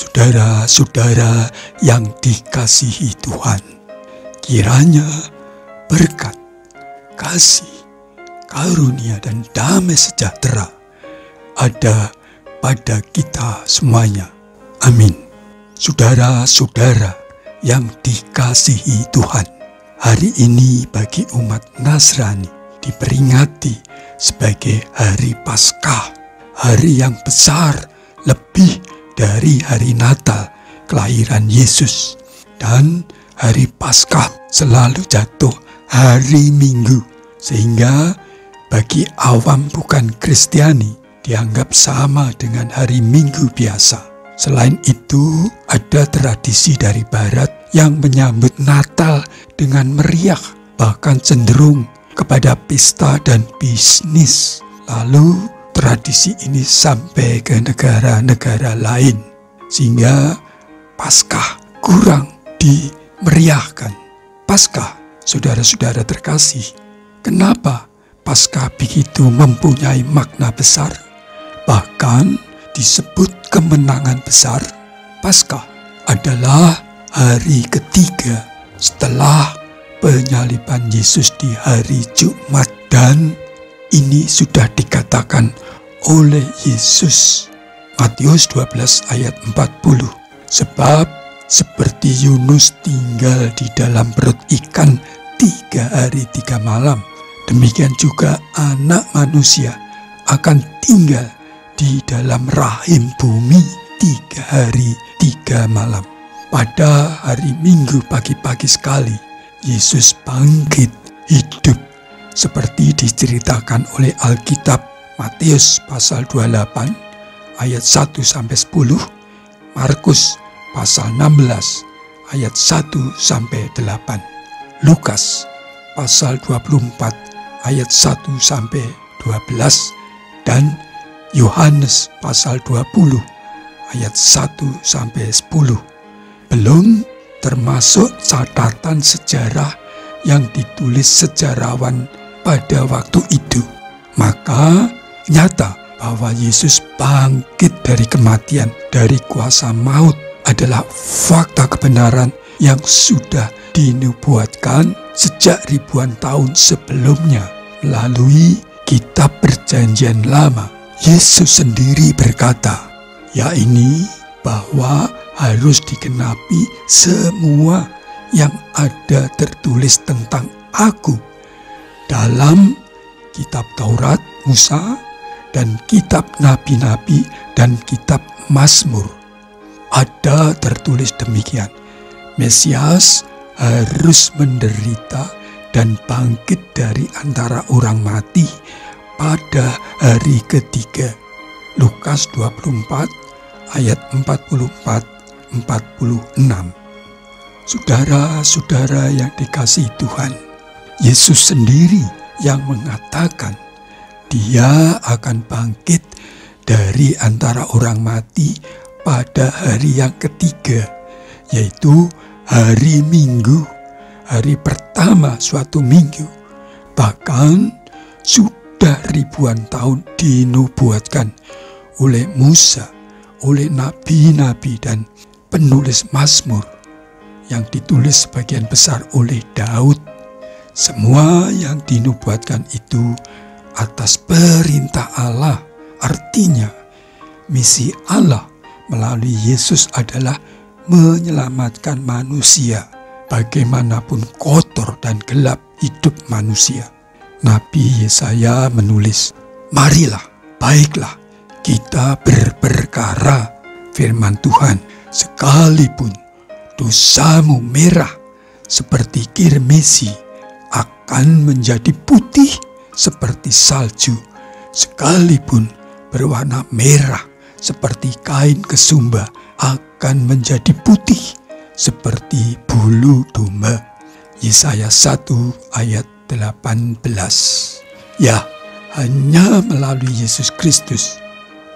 Saudara-saudara yang dikasihi Tuhan, kiranya berkat, kasih, karunia dan damai sejahtera ada pada kita semuanya. Amin. Saudara-saudara yang dikasihi Tuhan, hari ini bagi umat Nasrani diperingati sebagai hari Paskah, hari yang besar lebih dari hari Natal kelahiran Yesus. Dan hari Paskah selalu jatuh hari Minggu, sehingga bagi awam bukan Kristiani dianggap sama dengan hari Minggu biasa. Selain itu, ada tradisi dari Barat yang menyambut Natal dengan meriah, bahkan cenderung kepada pesta dan bisnis. Lalu tradisi ini sampai ke negara-negara lain, sehingga Paskah kurang dimeriahkan. Paskah, saudara-saudara terkasih, kenapa Paskah begitu mempunyai makna besar? Bahkan disebut kemenangan besar. Paskah adalah hari ketiga setelah penyaliban Yesus di hari Jumat, dan ini sudah dikatakan oleh Yesus. Matius 12 ayat 40. Sebab seperti Yunus tinggal di dalam perut ikan 3 hari 3 malam, demikian juga Anak Manusia akan tinggal di dalam rahim bumi 3 hari 3 malam. Pada hari Minggu pagi-pagi sekali, Yesus bangkit hidup seperti diceritakan oleh Alkitab. Matius pasal 28 ayat 1-10, Markus pasal 16 ayat 1-8, Lukas pasal 24 ayat 1-12, dan Yohanes pasal 20 ayat 1-10. Belum termasuk catatan sejarah yang ditulis sejarawan pada waktu itu. Maka nyata bahwa Yesus bangkit dari kematian, dari kuasa maut, adalah fakta kebenaran yang sudah dinubuatkan sejak ribuan tahun sebelumnya melalui kitab Perjanjian Lama. Yesus sendiri berkata, yakni bahwa harus digenapi semua yang ada tertulis tentang Aku dalam kitab Taurat Musa dan kitab Nabi-Nabi dan kitab Mazmur. Ada tertulis demikian, Mesias harus menderita dan bangkit dari antara orang mati pada hari ketiga. Lukas 24 ayat 44-46. Saudara-saudara yang dikasihi Tuhan, Yesus sendiri yang mengatakan Dia akan bangkit dari antara orang mati pada hari yang ketiga, yaitu hari Minggu, hari pertama suatu minggu. Bahkan sudah ribuan tahun dinubuatkan oleh Musa, oleh nabi-nabi dan penulis Mazmur, yang ditulis sebagian besar oleh Daud. Semua yang dinubuatkan itu atas perintah Allah. Artinya, misi Allah melalui Yesus adalah menyelamatkan manusia, bagaimanapun kotor dan gelap hidup manusia. Nabi Yesaya menulis, marilah, baiklah, kita berperkara, firman Tuhan, sekalipun dosamu merah seperti kirmisi, akan menjadi putih seperti salju, sekalipun berwarna merah seperti kain kesumba, akan menjadi putih seperti bulu domba. Yesaya 1 ayat 18. Ya, hanya melalui Yesus Kristus,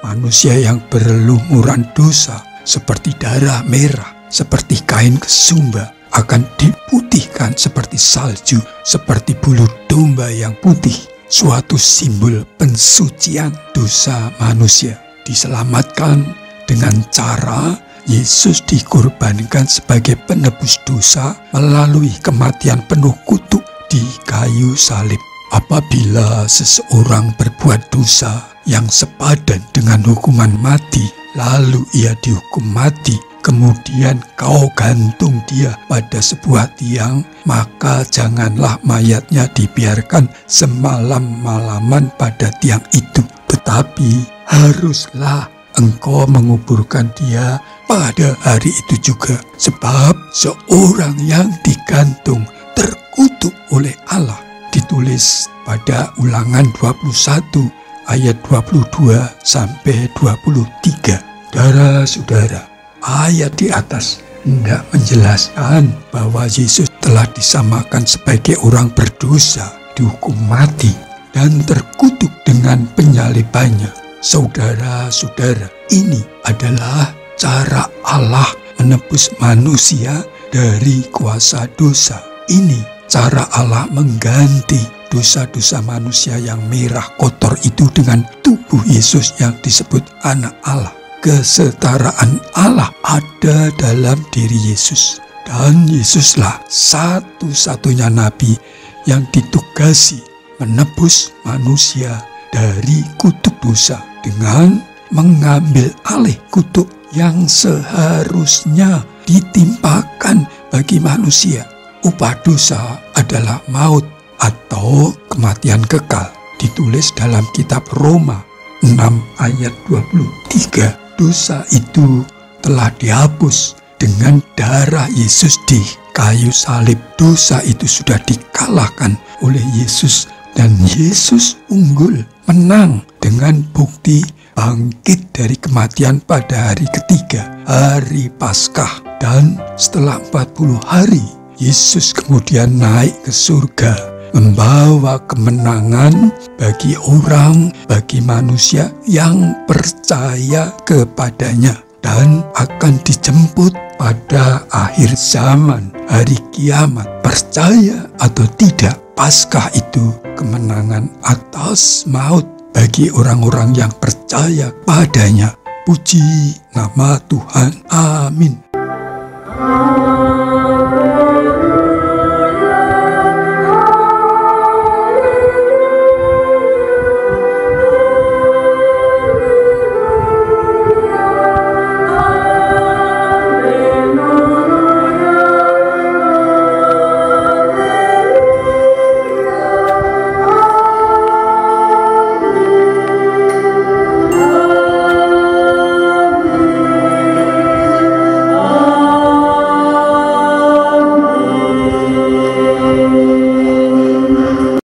manusia yang berlumuran dosa seperti darah merah, seperti kain kesumba, akan diputihkan seperti salju, seperti bulu domba yang putih. Suatu simbol pensucian dosa manusia diselamatkan dengan cara Yesus dikorbankan sebagai penebus dosa melalui kematian penuh kutuk di kayu salib. Apabila seseorang berbuat dosa yang sepadan dengan hukuman mati, lalu ia dihukum mati, kemudian kau gantung dia pada sebuah tiang, maka janganlah mayatnya dibiarkan semalam-malaman pada tiang itu, tetapi haruslah engkau menguburkan dia pada hari itu juga, sebab seorang yang digantung terkutuk oleh Allah. Ditulis pada Ulangan 21 ayat 22 sampai 23. Saudara-saudara, ayat di atas hendak menjelaskan bahwa Yesus telah disamakan sebagai orang berdosa, dihukum mati, dan terkutuk dengan penyalibannya. Saudara-saudara, ini adalah cara Allah menebus manusia dari kuasa dosa. Ini cara Allah mengganti dosa-dosa manusia yang merah kotor itu dengan tubuh Yesus yang disebut anak Allah. Kesetaraan Allah ada dalam diri Yesus. Dan Yesuslah satu-satunya nabi yang ditugasi menebus manusia dari kutuk dosa dengan mengambil alih kutuk yang seharusnya ditimpakan bagi manusia. Upah dosa adalah maut atau kematian kekal. Ditulis dalam kitab Roma 6 ayat 23. Dosa itu telah dihapus dengan darah Yesus di kayu salib. Dosa itu sudah dikalahkan oleh Yesus, dan Yesus unggul, menang dengan bukti bangkit dari kematian pada hari ketiga, hari Paskah. Dan setelah 40 hari, Yesus kemudian naik ke surga, membawa kemenangan bagi manusia yang percaya kepadanya, dan akan dijemput pada akhir zaman, hari kiamat. Percaya atau tidak, Paskah itu kemenangan atas maut bagi orang-orang yang percaya padanya. Puji nama Tuhan. Amin.